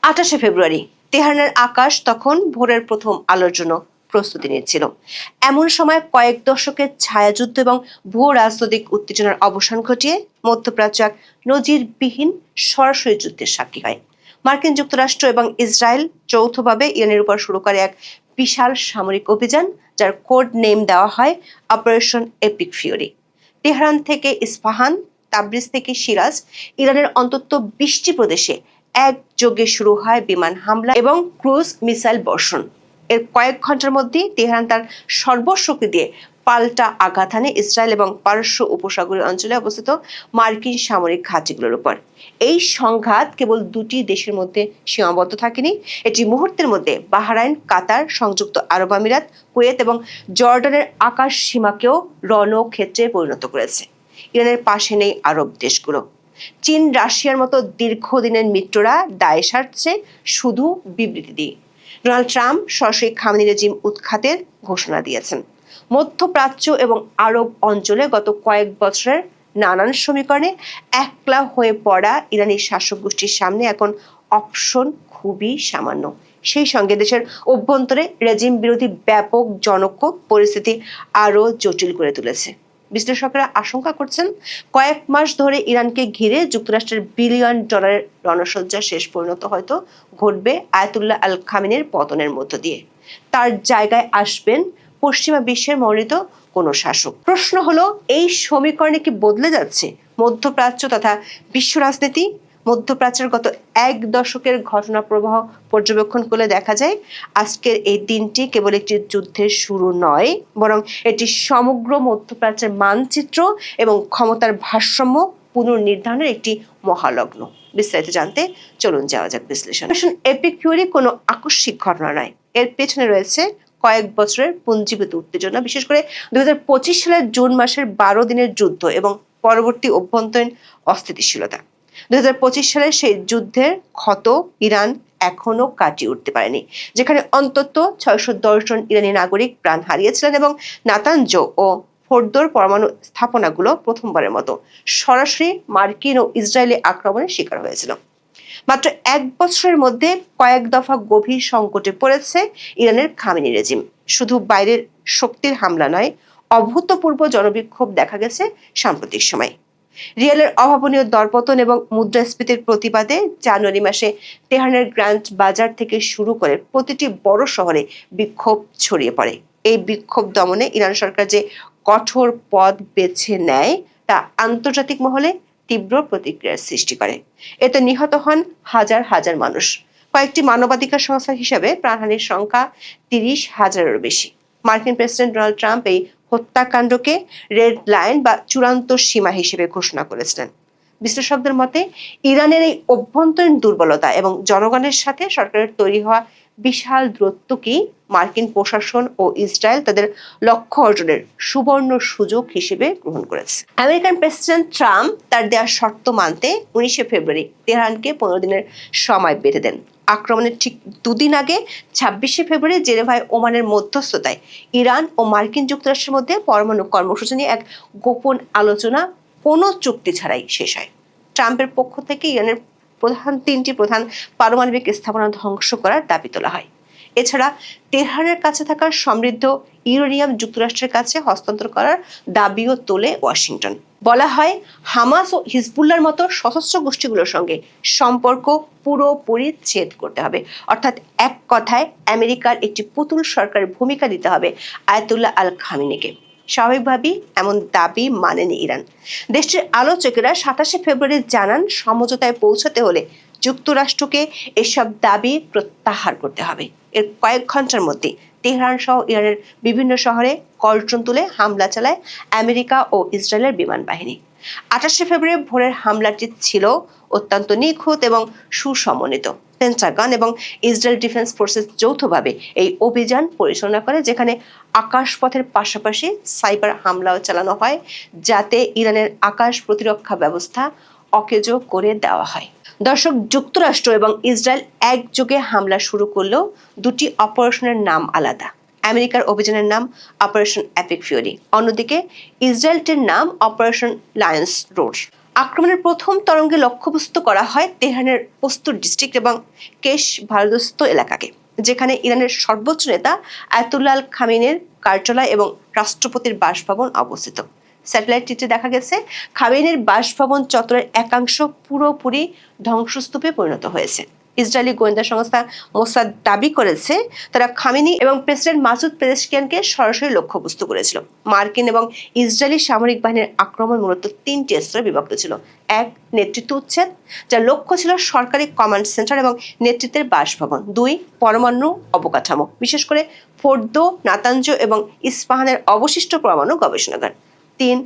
২৮ ফেব্রুয়ারি তেহরানের আকাশ তখন ভোরের প্রথম আলোর জন্য প্রস্তুতি নিচ্ছিল। এমন সময় কয়েক দশকের ছায়াযুদ্ধ এবং ভূ রাজনৈতিক উত্তেজনার অবসান ঘটিয়ে মধ্যপ্রাচ্য এক নজিরবিহীন সরাসরি যুদ্ধের সাক্ষী হয়। মার্কিন যুক্তরাষ্ট্র এবং ইসরায়েল যৌথভাবে ইরানের উপর শুরু করে এক বিশাল সামরিক অভিযান, যার কোড নেম দেওয়া হয় অপারেশন এপিক ফিউরি। তেহরান থেকে ইস্পাহান, তাবরিজ থেকে সিরাজ, ইরানের অন্তত ২০টি প্রদেশে একযোগে শুরু হয় বিমান হামলা এবং ক্রুজ মিসাইল বর্ষণ। এর কয়েক ঘন্টার মধ্যেই তেহরান তার সর্বশক্তি দিয়ে পাল্টা আঘাত হানে ইসরায়েল এবং পারস্য উপসাগরীয় অঞ্চলে অবস্থিত মার্কিন সামরিক ঘাঁটিগুলোর উপর। এই সংঘাত কেবল দুটি দেশের মধ্যে সীমাবদ্ধ থাকেনি, এটি মুহূর্তের মধ্যে বাহরাইন, কাতার, সংযুক্ত আরব আমিরাত, কুয়েত এবং জর্ডানের আকাশ সীমাকেও রণক্ষেত্রে পরিণত করেছে। ইরানের পাশে নেই আরব দেশগুলো। চীন, রাশিয়ার মতো দীর্ঘদিনের মিত্ররা দায় সারছে শুধু বিবৃতি দিয়ে। ডোনাল্ড ট্রাম্প সরাসরি খামেনি রেজিম উৎখাতের ঘোষণা দিয়েছেন। মধ্যপ্রাচ্য এবং আরব অঞ্চলে গত কয়েক বছরের নানান সমীকরণে একলা হয়ে পড়া ইরানি শাসক গোষ্ঠীর সামনে এখন অপশন খুবই সামান্য। সেই সঙ্গে দেশের অভ্যন্তরে রেজিম বিরোধী ব্যাপক জনক্ষোভ পরিস্থিতি আরও জটিল করে তুলেছে। বিশ্লেষকরা আশঙ্কা করছেন, কয়েক মাস ধরে ইরানকে ঘিরে যুক্তরাষ্ট্রের বিলিয়ন ডলারের রণসজ্জা শেষ পরিণত হয়তো ঘটবে আয়াতুল্লাহ আল খামেনির পতনের মধ্য দিয়ে। তার জায়গায় আসবেন পশ্চিমা বিশ্বের মনোনীত কোনো শাসক। প্রশ্ন হলো, এই সমীকরণে কি বদলে যাচ্ছে মধ্যপ্রাচ্য তথা বিশ্ব রাজনীতি? মধ্যপ্রাচ্যের গত এক দশকের ঘটনা প্রবাহ পর্যবেক্ষণ করলে দেখা যায়, আজকের এই দিনটি কেবল একটি যুদ্ধের শুরু নয়, বরং এটি সমগ্র মধ্যপ্রাচ্যের মানচিত্র এবং ক্ষমতার ভারসাম্য পুনর্নির্ধারণের একটি মহালগ্ন। বিস্তারিত জানতে চলুন যাওয়া যাক বিশ্লেষণ। এপিক ফিউরি কোনো আকস্মিক ঘটনা নয়, এর পেছনে রয়েছে কয়েক বছরের পুঞ্জীভূত উত্তেজনা, বিশেষ করে 2025 সালের জুন মাসের 12 দিনের যুদ্ধ এবং পরবর্তী অভ্যন্তরীণ অস্থিতিশীলতা। 2025 সালের সেই যুদ্ধের ক্ষত ইরান এখনো কাটিয়ে উঠতে পারেনি, যেখানে অন্তত 610 জন ইরানি নাগরিক প্রাণ হারিয়েছিলেন এবং নাতানজ ও ফোর্দোর পরমাণু স্থাপনাগুলো প্রথমবারের মতো সরাসরি মার্কিন ও ইসরায়েলি আক্রমণের শিকার হয়েছিল। মাত্র এক বছরের মধ্যে কয়েক দফা গভীর সংকটে পড়েছে ইরানের খামেনি রেজিম। শুধু বাইরের শক্তির হামলা নয়, অভূতপূর্ব জনবিক্ষোভ দেখা গেছে সাম্প্রতিক সময়। রিয়ালের অভাবনীয় দরপতন এবং মুদ্রাস্ফীতির প্রতিবাদে জানুয়ারি মাসে তেহরানের গ্র্যান্ড বাজার থেকে শুরু করে প্রতিটি বড় শহরে বিক্ষোভ ছড়িয়ে পড়ে। এই বিক্ষোভ দমনে ইরান সরকার যে কঠোর পথ বেছে নেয় তা আন্তর্জাতিক মহলে তীব্র প্রতিক্রিয়ার সৃষ্টি করে। এতে নিহত হন হাজার হাজার মানুষ। কয়েকটি মানবাধিকার সংস্থা হিসেবে প্রাণহানির সংখ্যা 30,000-এরও বেশি। মার্কিন প্রেসিডেন্ট ডোনাল্ড ট্রাম্প এই হত্যাকাণ্ডকে রেড লাইন বা চূড়ান্ত সীমা হিসেবে ঘোষণা করেছিলেন। বিশ্লেষকদের মতে, ইরানের এই অভ্যন্তরীণ দুর্বলতা এবং জনগণের সাথে সরকারের তৈরি হওয়া বিশাল দূরত্বকেই মার্কিন প্রশাসন ও ইসরায়েল তাদের লক্ষ্য অর্জনের সুবর্ণ সুযোগ হিসেবে গ্রহণ করেছে। আমেরিকান প্রেসিডেন্ট ট্রাম্প তার দেওয়া শর্ত মানতে 19 ফেব্রুয়ারি তেহরানকে 15 দিনের সময় বেঁধে দেন। আক্রমণের ঠিক দুদিন আগে 26 ফেব্রুয়ারি জেনেভায় ওমানের মধ্যস্থতায় ইরান ও মার্কিন যুক্তরাষ্ট্রের মধ্যে পরমাণু কর্মসূচি নিয়ে এক গোপন আলোচনা কোনো চুক্তি ছাড়াই শেষ হয়। ট্রাম্পের পক্ষ থেকে ইরানের তিনটি প্রধান পারমাণবিক স্থাপনা ধ্বংস করার দাবি তোলা হয়। এছাড়া তেহরানের কাছে থাকা সমৃদ্ধ ইউরেনিয়াম যুক্তরাষ্ট্রের কাছে হস্তান্তর করার দাবিও তোলে ওয়াশিংটন। বলা হয়, হামাস ও হিজবুল্লাহর মতো সশস্ত্র গোষ্ঠীগুলোর সঙ্গে সম্পর্ক পুরোপুরি ছেদ করতে হবে। অর্থাৎ এক কথায় আমেরিকার একটি পুতুল সরকারের ভূমিকা দিতে হবে আয়াতুল্লাহ আল খামেনিকে। স্বাভাবিকভাবেই এমন দাবি মানেনি ইরান। দেশটির আলোচকেরা 27 ফেব্রুয়ারি জানান, সমঝোতায় পৌঁছাতে হলে যুক্তরাষ্ট্রকে এসব দাবি প্রত্যাহার করতে হবে। এর কয়েক ঘন্টার মধ্যে তেহরান সহ ইরানের বিভিন্ন শহরে কর্ডন তুলে হামলা চালায় আমেরিকা ও ইসরায়েলের বিমান বাহিনী। 28 ফেব্রুয়ারি ভোরের হামলাটি ছিল অত্যন্ত নিখুঁত এবং সুসমন্বিত। পেন্টাগন এবং ইসরায়েল ডিফেন্স ফোর্সেস যৌথভাবে এই অভিযান পরিচালনা করে, যেখানে আকাশপথের পাশাপাশি সাইবার হামলাও চালানো হয়, যাতে ইরানের আকাশ প্রতিরক্ষা ব্যবস্থা অকেজো করে দেওয়া হয়। দর্শক, যুক্তরাষ্ট্র এবং ইসরায়েল একযোগে হামলা শুরু করলেও দুটি অপারেশনের নাম আলাদা। আমেরিকার অভিযানের নাম অপারেশন এপিক ফিউরি, অন্যদিকে ইসরায়েলটির নাম অপারেশন লায়ন্স রোড। আক্রমণের প্রথম তরঙ্গে লক্ষ্যবস্তু করা হয় তেহরানের পস্তুর ডিস্ট্রিক্ট এবং কেশ ভারদস্ত এলাকাকে, যেখানে ইরানের সর্বোচ্চ নেতা আয়াতুল্লাহ আল খামেনির কার্যালয় এবং রাষ্ট্রপতির বাসভবন অবস্থিত। স্যাটেলাইট চিত্রে দেখা গেছে খামেনির বাসভবন চত্বরের একাংশ পুরোপুরি ধ্বংসস্তূপে পরিণত হয়েছে। ইসরায়েলি গোয়েন্দা সংস্থা মোসাদ দাবি করেছে তারা খামেনি এবং প্রেসিডেন্ট মাসুদ পেজেশকিয়ানকে সরাসরি লক্ষ্যবস্তু করেছিল। মার্কিন এবং ইসরায়েলি সামরিক বাহিনীর আক্রমণ মূলত তিনটি স্তরে বিভক্ত ছিল। এক, নেতৃত্ব উচ্ছেদ, যার লক্ষ্য ছিল সরকারি কমান্ড সেন্টার এবং নেতৃত্বের বাসভবন। দুই, পরমাণু অবকাঠামো, বিশেষ করে ফোর্দো, নাতাঞ্জ এবং ইস্পাহানের অবশিষ্ট পরমাণু গবেষণাগার। তিন,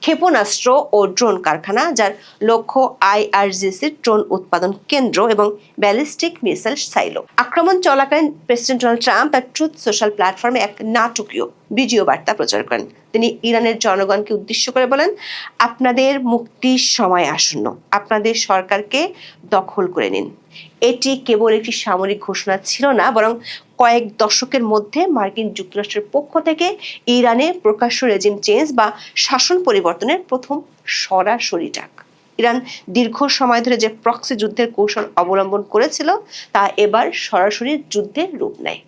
ক্ষেপণাস্ত্র ও ড্রোন কারখানা, যার লক্ষ্য আইআরজিসির ড্রোন উৎপাদন কেন্দ্র এবং ব্যালিস্টিক মিসাইল সাইলো। আক্রমণ চলাকালীন প্রেসিডেন্ট ডোনাল্ড ট্রাম্প তার ট্রুথ সোশ্যাল প্ল্যাটফর্মে এক নাটকীয় ভিডিও বার্তা প্রচার করেন। তিনি ইরানের জনগণকে উদ্দেশ্য করে বলেন, আপনাদের মুক্তির সময় আসন্ন, আপনাদের সরকারকে দখল করে নিন। এটি কেবল একটি সামরিক ঘোষণা ছিল না, বরং কয়েক দশকের মধ্যে মার্কিন যুক্তরাষ্ট্রের পক্ষ থেকে ইরানে প্রকাশ্য রেজিম চেঞ্জ বা শাসন পরিবর্তনের প্রথম সরাসরি ডাক। ইরান দীর্ঘ সময় ধরে যে প্রক্সি যুদ্ধের কৌশল অবলম্বন করেছিল তা এবার সরাসরি যুদ্ধের রূপ নেয়।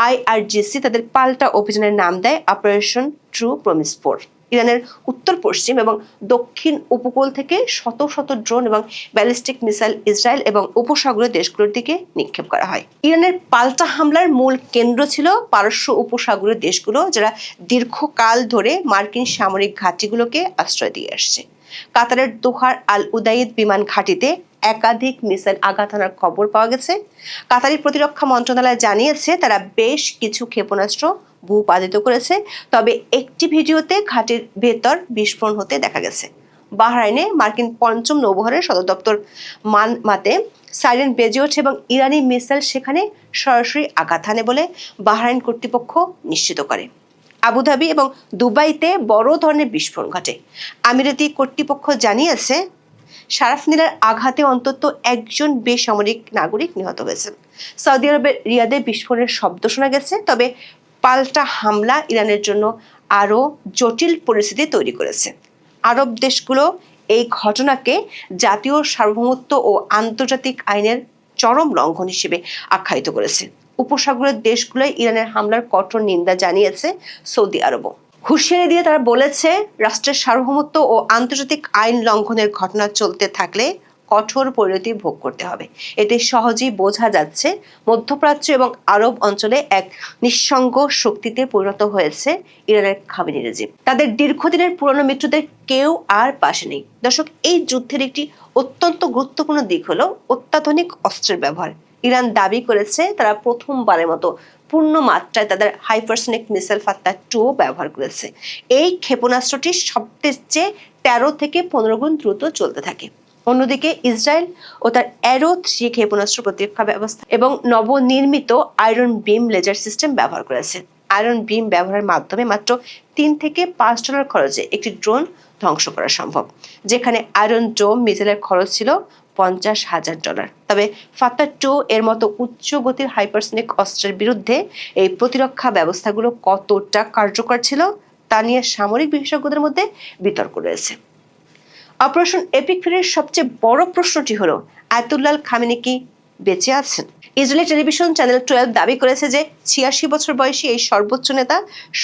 আইআরজিসি তাদের পাল্টা অভিযানের নাম দেয় অপারেশন ট্রু প্রমিস 4। ইরানের উত্তর পশ্চিম এবং দক্ষিণ উপকূল থেকে শত শত ড্রোন এবং ব্যালিস্টিক মিসাইল ইসরায়েল এবং উপসাগরীয় দেশগুলোর দিকে নিক্ষেপ করা হয়। ইরানের পাল্টা হামলার মূল কেন্দ্র ছিল পারস্য উপসাগরীয় দেশগুলো, যারা দীর্ঘকাল ধরে মার্কিন সামরিক ঘাঁটিগুলোকে আশ্রয় দিয়ে আসছে। কাতারের দোহার আল উদাইদ বিমান ঘাঁটিতে একাধিক মিসাইল আঘাত হানার খবর পাওয়া গেছে। কাতারি প্রতিরক্ষা মন্ত্রণালয় জানিয়েছে তারা বেশ কিছু ক্ষেপণাস্ত্র ভূপাতিত করেছে, তবে একটি ভিডিওতে ঘাঁটির ভেতর বিস্ফোরণ হতে দেখা গেছে। বাহরাইনে মার্কিন পঞ্চম নৌবহরের সদর দপ্তর মানমাতে সাইরেন বেজে ওঠে এবং ইরানি মিসাইল সেখানে সরাসরি আঘাত হানে বলে বাহরাইন কর্তৃপক্ষ নিশ্চিত করে। আবুধাবি এবং দুবাইতে বড় ধরনের বিস্ফোরণ ঘটে। আমিরাতি কর্তৃপক্ষ জানিয়েছে শারাফনিলার আঘাতে অন্তত একজন বেসামরিক নাগরিক নিহত হয়েছেন। সৌদি আরবের রিয়াদে বিস্ফোরণের শব্দ শোনা গেছে, তবে পাল্টা হামলা ইরানের জন্য আরও জটিল পরিস্থিতি তৈরি করেছে। আরব দেশগুলো এই ঘটনাকে জাতীয় সার্বভৌমত্ব ও আন্তর্জাতিক আইনের চরম লঙ্ঘন হিসেবে আখ্যায়িত করেছে। উপসাগরের দেশগুলোয় ইরানের হামলার কঠোর নিন্দা জানিয়েছে সৌদি আরবও। হুঁশিয়ারি দিয়ে তারা বলেছে, রাষ্ট্রের সার্বভৌমত্ব ও আন্তর্জাতিক আইন লঙ্ঘনের ঘটনা চলতে থাকলে কঠোর পরিণতি ভোগ করতে হবে। এতে সহজেই বোঝা যাচ্ছে মধ্যপ্রাচ্য এবং আরব অঞ্চলে এক নিঃসঙ্গ শক্তিতে পরিণত হয়েছে ইরানের খামেনি রেজিম। তাদের দীর্ঘদিনের পুরনো মিত্রদের কেউ আর পাশে নেই। দর্শক, এই যুদ্ধের একটি অত্যন্ত গুরুত্বপূর্ণ দিক হলো অত্যাধুনিক অস্ত্রের ব্যবহার। ইরান দাবি করেছে তারা প্রথমবারের মতো পূর্ণ মাত্রায় তাদের হাইপারসনিক মিসাইল ফাত্তা 2 ব্যবহার করেছে। এই ক্ষেপণাস্ত্রটি শব্দের চেয়ে 13 থেকে 15 গুণ দ্রুত চলতে থাকে। অন্যদিকে ইসরায়েল ও তার অ্যারো 3 ক্ষেপণাস্ত্র প্রতিরক্ষা ব্যবস্থা এবং নবনির্মিত আয়রন বিম লেজার সিস্টেম ব্যবহার করেছে। আয়রন বিম ব্যবহারের মাধ্যমে মাত্র $3 থেকে $5 খরচে একটি ড্রোন ধ্বংস করা সম্ভব, যেখানে আয়রন ডোম মিসাইলের খরচ ছিল $50,000। তবে ফাত্তা 2 এর মতো উচ্চ গতির হাইপারসনিক অস্ত্রের বিরুদ্ধে এই প্রতিরক্ষা ব্যবস্থাগুলো কতটা কার্যকর ছিল তা নিয়ে সামরিক বিশেষজ্ঞদের মধ্যে বিতর্ক রয়েছে। অপারেশন এপিক ফেয়ারের সবচেয়ে বড় প্রশ্নটি হলো, আয়াতুল্লাহ খামেনি কি বেঁচে আছেন? ইসরায়েলি টেলিভিশন চ্যানেল 12 দাবি করেছে যে 86 বছর বয়সী এই সর্বোচ্চ নেতা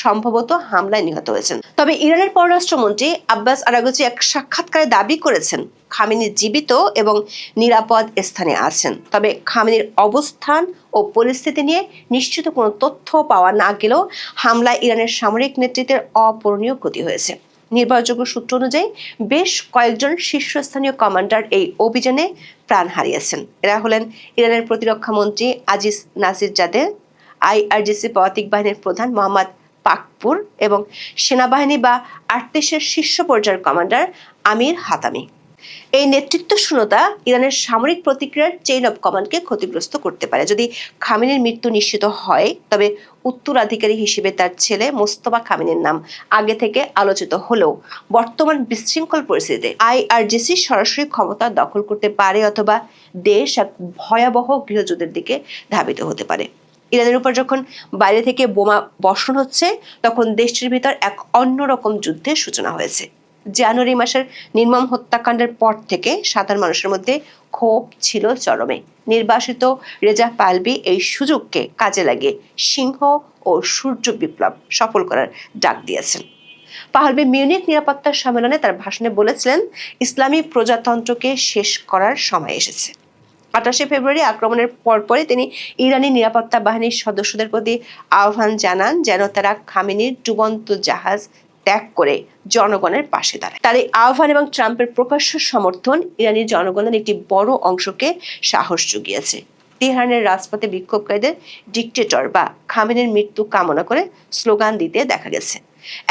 সম্ভবত হামলায় নিহত হয়েছেন। তবে ইরানের পররাষ্ট্রমন্ত্রী আব্বাস আরাগচি এক সাক্ষাৎকারে দাবি করেছেন খামেনি জীবিত এবং নিরাপদ স্থানে আছেন। তবে খামেনির অবস্থান ও পরিস্থিতি নিয়ে নিশ্চিত কোনো তথ্য পাওয়া না গেলেও হামলায় ইরানের সামরিক নেতৃত্বের অপূরণীয় ক্ষতি হয়েছে। নির্ভরযোগ্য সূত্র অনুযায়ী বেশ কয়েকজন শীর্ষস্থানীয় কমান্ডার এই অভিযানে প্রাণ হারিয়েছেন। এরা হলেন ইরানের প্রতিরক্ষা মন্ত্রী আজিজ নাসিরজাদে, আইআরজিসি পদাতিক বাহিনীর প্রধান মোহাম্মদ পাকপুর এবং সেনাবাহিনী বা আর্তেশের শীর্ষ পর্যায়ের কমান্ডার আমির হাতামি। এই নেতৃত্ব শূন্যতা ইরানের সামরিক প্রতিক্রিয়ার চেইন অব কমান্ডকে ক্ষতিগ্রস্ত করতে পারে। যদি খামেনির মৃত্যু নিশ্চিত হয়, তবে উত্তরাধিকারী হিসেবে তার ছেলে মোস্তফা খামেনির নাম আগে থেকে আলোচিত হলেও বর্তমান বিশৃঙ্খল পরিস্থিতিতে আইআরজিসি সরাসরি ক্ষমতা দখল করতে পারে অথবা দেশ এক ভয়াবহ গৃহযুদ্ধের দিকে ধাবিত হতে পারে। ইরানের উপর যখন বাইরে থেকে বোমা বর্ষণ হচ্ছে, তখন দেশটির ভিতর এক অন্যরকম যুদ্ধের সূচনা হয়েছে। জানুয়ারি মাসের নির্মম হত্যাকাণ্ডের পর থেকে সাধারণ মানুষের মধ্যে ক্ষোভ ছিল চরমে। নির্বাসিত রেজা পাহলভি এই সুযোগকে কাজে লাগিয়ে সিংহ ও সূর্য বিপ্লব সফল করার ডাক দিয়েছেন। পাহলভি মিউনিখ নিরাপত্তা সম্মেলনে তার ভাষণে বলেছিলেন, ইসলামী প্রজাতন্ত্রকে শেষ করার সময় এসেছে। 28শে ফেব্রুয়ারি আক্রমণের পরপরই তিনি ইরানি নিরাপত্তা বাহিনীর সদস্যদের প্রতি আহ্বান জানান যেন তারা খামেনির ডুবন্ত জাহাজ ত্যাগ করে জনগণের পাশে দাঁড়ায়। তার এই আহ্বান এবং ট্রাম্পের প্রকাশ্য সমর্থন ইরানি জনগণের একটি বড় অংশকে সাহস জুগিয়েছে। তেহরানের রাজপথে বিক্ষোভকারীদের ডিক্টেটর বা খামেনির মৃত্যু কামনা করে স্লোগান দিতে দেখা গেছে,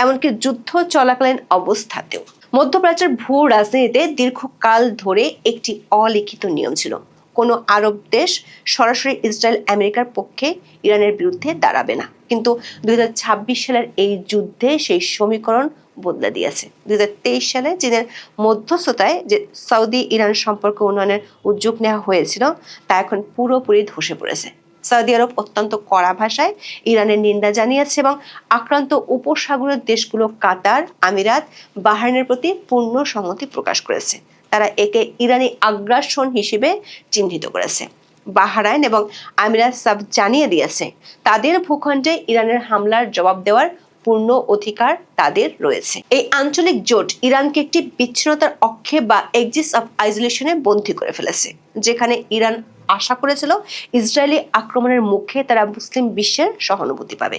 এমনকি যুদ্ধ চলাকালীন অবস্থাতেও। মধ্যপ্রাচ্যের ভূ রাজনীতিতে দীর্ঘকাল ধরে একটি অলিখিত নিয়ম ছিল, কোনো আরব দেশ সরাসরি ইসরায়েল আমেরিকার পক্ষে ইরানের বিরুদ্ধে দাঁড়াবে না। কিন্তু 2026 সালের এই যুদ্ধে সেই সমীকরণ বদলে দিয়েছে। 2023 সালে চীনের মধ্যস্থতায় যে সৌদি ইরান সম্পর্ক উন্নয়নের উদ্যোগ নেওয়া হয়েছিল তা এখন পুরোপুরি ধসে পড়েছে। সৌদি আরব অত্যন্ত কড়া ভাষায় ইরানের নিন্দা জানিয়েছে এবং আক্রান্ত উপসাগরীয় দেশগুলো কাতার, আমিরাত, বাহরাইনের প্রতি পূর্ণ সংহতি প্রকাশ করেছে। তারা একে ইরানি আগ্রাসন হিসেবে চিহ্নিত করেছে। বাহরাইন এবং আমিরাত সব জানিয়ে দিয়েছে তাদের ভূখণ্ডে ইরানের হামলার জবাব দেওয়ার পূর্ণ অধিকার তাদের রয়েছে। এই আঞ্চলিক জোট ইরানকে একটি বিচ্ছিন্নতার অক্ষে বা এক্সিস অফ আইসোলেশনে বন্দী করে ফেলেছে, যেখানে ইরান আশা করেছিল ইসরায়েলি আক্রমণের মুখে তারা মুসলিম বিশ্বের সহানুভূতি পাবে।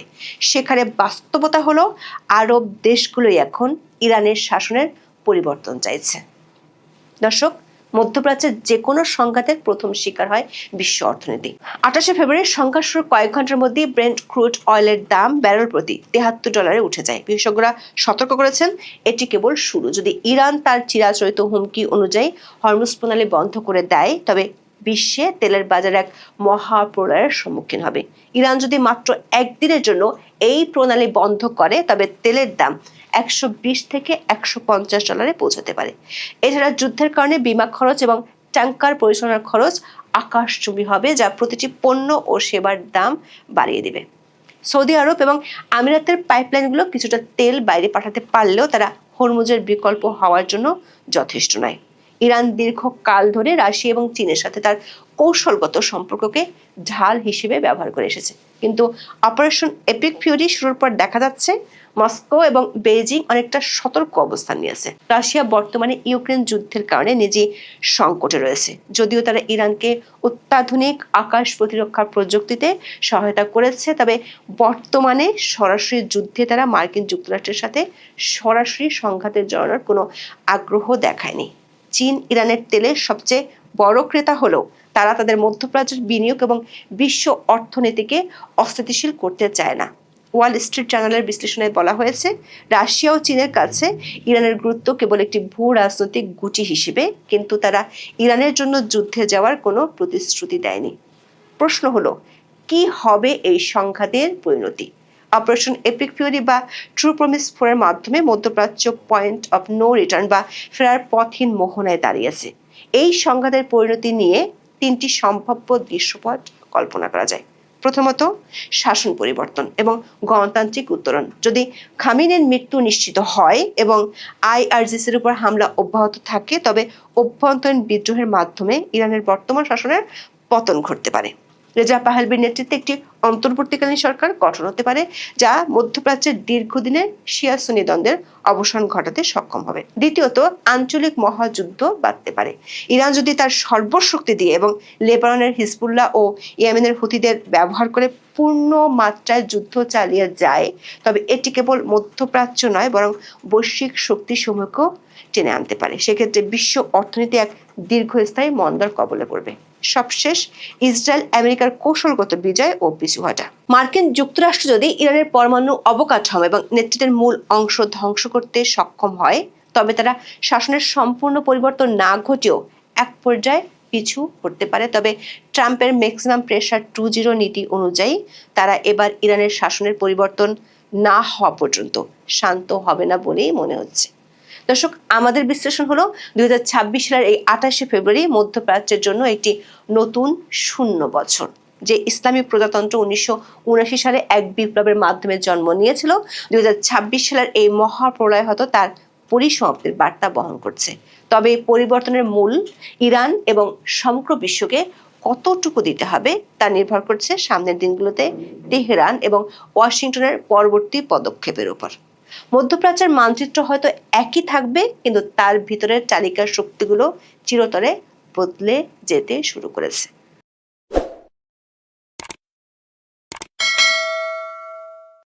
সেখানে বাস্তবতা হলো আরব দেশগুলোই এখন ইরানের শাসনের পরিবর্তন চাইছে। দর্শক, মধ্যপ্রাচ্যের যে কোনো সংঘাতের প্রথম শিকার হয় বিশ্ব অর্থনীতি। 28শে ফেব্রুয়ারি সংঘাত শুরুর কয়েক ঘন্টার মধ্যে ব্রেন্ট ক্রুড অয়েলের দাম ব্যারেল প্রতি $73 উঠে যায়। বিশেষজ্ঞরা সতর্ক করেছেন, এটি কেবল শুরু। যদি ইরান তার চিরাচরিত হুমকি অনুযায়ী হরমুজ প্রণালী বন্ধ করে দেয়, তবে বিশ্বে তেলের বাজার এক মহাপ্রলয়ের সম্মুখীন হবে। ইরান যদি মাত্র একদিনের জন্য এই প্রণালী বন্ধ করে, তবে তেলের দাম $120 থেকে $150 পৌঁছাতে পারে। এছাড়া যুদ্ধের কারণে বিমা খরচ এবং ট্যাঙ্কার পরিচালনার খরচ আকাশচুম্বী হবে, যা প্রতিটি পণ্য ও সেবার দাম বাড়িয়ে দেবে। সৌদি আরব এবং আমিরাতের পাইপলাইনগুলো কিছুটা তেল বাইরে পাঠাতে পারলেও তারা হরমুজের বিকল্প হওয়ার জন্য যথেষ্ট নয়। ইরান দীর্ঘকাল ধরে রাশিয়া এবং চীনের সাথে তার কৌশলগত সম্পর্ককে ঢাল হিসেবে ব্যবহার করে এসেছে, কিন্তু অপারেশন এপিক ফিউরি শুরুর পর দেখা যাচ্ছে মস্কো এবং বেইজিং অনেকটা সতর্ক অবস্থান নিয়েছে। রাশিয়া বর্তমানে ইউক্রেন যুদ্ধের কারণে নিজে সংকটে রয়েছে। যদিও তারা ইরানকে অত্যাধুনিক আকাশ প্রতিরক্ষার প্রযুক্তিতে সহায়তা করেছে, তবে বর্তমানে সরাসরি যুদ্ধে তারা মার্কিন যুক্তরাষ্ট্রের সাথে সরাসরি সংঘাতে জড়ানোর কোনো আগ্রহ দেখায়নি। চীন ইরানের তেলের সবচেয়ে বড় ক্রেতা হলেও তারা তাদের মধ্যপ্রাচ্যের বিনিয়োগ এবং বিশ্ব অর্থনীতিকে অস্থিতিশীল করতে চায় না। ওয়াল স্ট্রিট জার্নালের বিশ্লেষণে বলা হয়েছে, রাশিয়া ও চীনের কাছে ইরানের গুরুত্ব কেবল একটি ভূ রাজনৈতিক গুটি হিসেবে, কিন্তু তারা ইরানের জন্য যুদ্ধে যাওয়ার কোনো প্রতিশ্রুতি দেয়নি। প্রশ্ন হলো, কি হবে এই সংঘাতের পরিণতি? অপারেশন এপিক ফিউরি বা ট্রু প্রমিস 4 এর মাধ্যমে মধ্যপ্রাচ্য পয়েন্ট অফ নো রিটার্ন বা ফেরার পথহীন মোহনায় দাঁড়িয়েছে। এই সংঘাতের পরিণতি নিয়ে 3টি সম্ভাব্য দৃশ্যপট কল্পনা করা যায়। প্রথমত, শাসন পরিবর্তন এবং গণতান্ত্রিক উত্তরণ। যদি খামেনির মৃত্যু নিশ্চিত হয় এবং আইআরজিসির উপর হামলা অব্যাহত থাকে, তবে অভ্যন্তরীণ বিদ্রোহের মাধ্যমে ইরানের বর্তমান শাসনের পতন ঘটতে পারে। রেজা পাহলভির নেতৃত্বে একটি অন্তর্বর্তীকালীন সরকার গঠন হতে পারে, যা মধ্যপ্রাচ্যের দীর্ঘদিনের শিয়া সুন্নি দ্বন্দ্বের অবসান ঘটাতে সক্ষম হবে। দ্বিতীয়ত, আঞ্চলিক মহাযুদ্ধ বাঁধতে পারে। ইরান যদি তার সর্বশক্তি দিয়ে এবং লেবাননের হিজবুল্লাহ ও ইয়েমেনের হুথিদের ব্যবহার করে পূর্ণ মাত্রায় যুদ্ধ চালিয়ে যায়, তবে এটি কেবল মধ্যপ্রাচ্য নয়, বরং বৈশ্বিক শক্তিসমূহকেও টেনে আনতে পারে। সেক্ষেত্রে বিশ্ব অর্থনীতি এক দীর্ঘস্থায়ী মন্দার কবলে পড়বে। সবশেষ, ইসরায়েল আমেরিকার কৌশলগত বিজয় ও পিছু হটা। মার্কিন যুক্তরাষ্ট্র যদি ইরানের পরমাণু অবকাঠামো এবং নেতৃত্বের মূল অংশ ধ্বংস করতে সক্ষম হয়, তবে তারা শাসনের সম্পূর্ণ পরিবর্তন না ঘটেও এক পর্যায়ে পিছু হতে পারে। তবে ট্রাম্পের ম্যাক্সিমাম প্রেসার 2.0 নীতি অনুযায়ী তারা এবার ইরানের শাসনের পরিবর্তন না হওয়া পর্যন্ত শান্ত হবে না বলেই মনে হচ্ছে। দর্শক, আমাদের বিশ্লেষণ হলো 2026 সালের এই 28শে ফেব্রুয়ারি মধ্যপ্রাচ্যের জন্য একটি নতুন শূন্য বছর। যে ইসলামী প্রজাতন্ত্র 1979 সালে এক বিপ্লবের মাধ্যমে জন্ম নিয়েছিল, 2026 সালের এই মহাপ্রলয় হয়তো তার পরিসমাপ্তির বার্তা বহন করছে। তবে এই পরিবর্তনের মূল ইরান এবং সমগ্র বিশ্বকে কতটুকু দিতে হবে তা নির্ভর করছে সামনের দিনগুলোতে তেহরান এবং ওয়াশিংটনের পরবর্তী পদক্ষেপের উপর। মধ্যপ্রাচ্যের মানচিত্র হয়তো একই থাকবে, কিন্তু তার ভিতরের চালিকার শক্তিগুলো চিরতরে বদলে যেতে শুরু করেছে।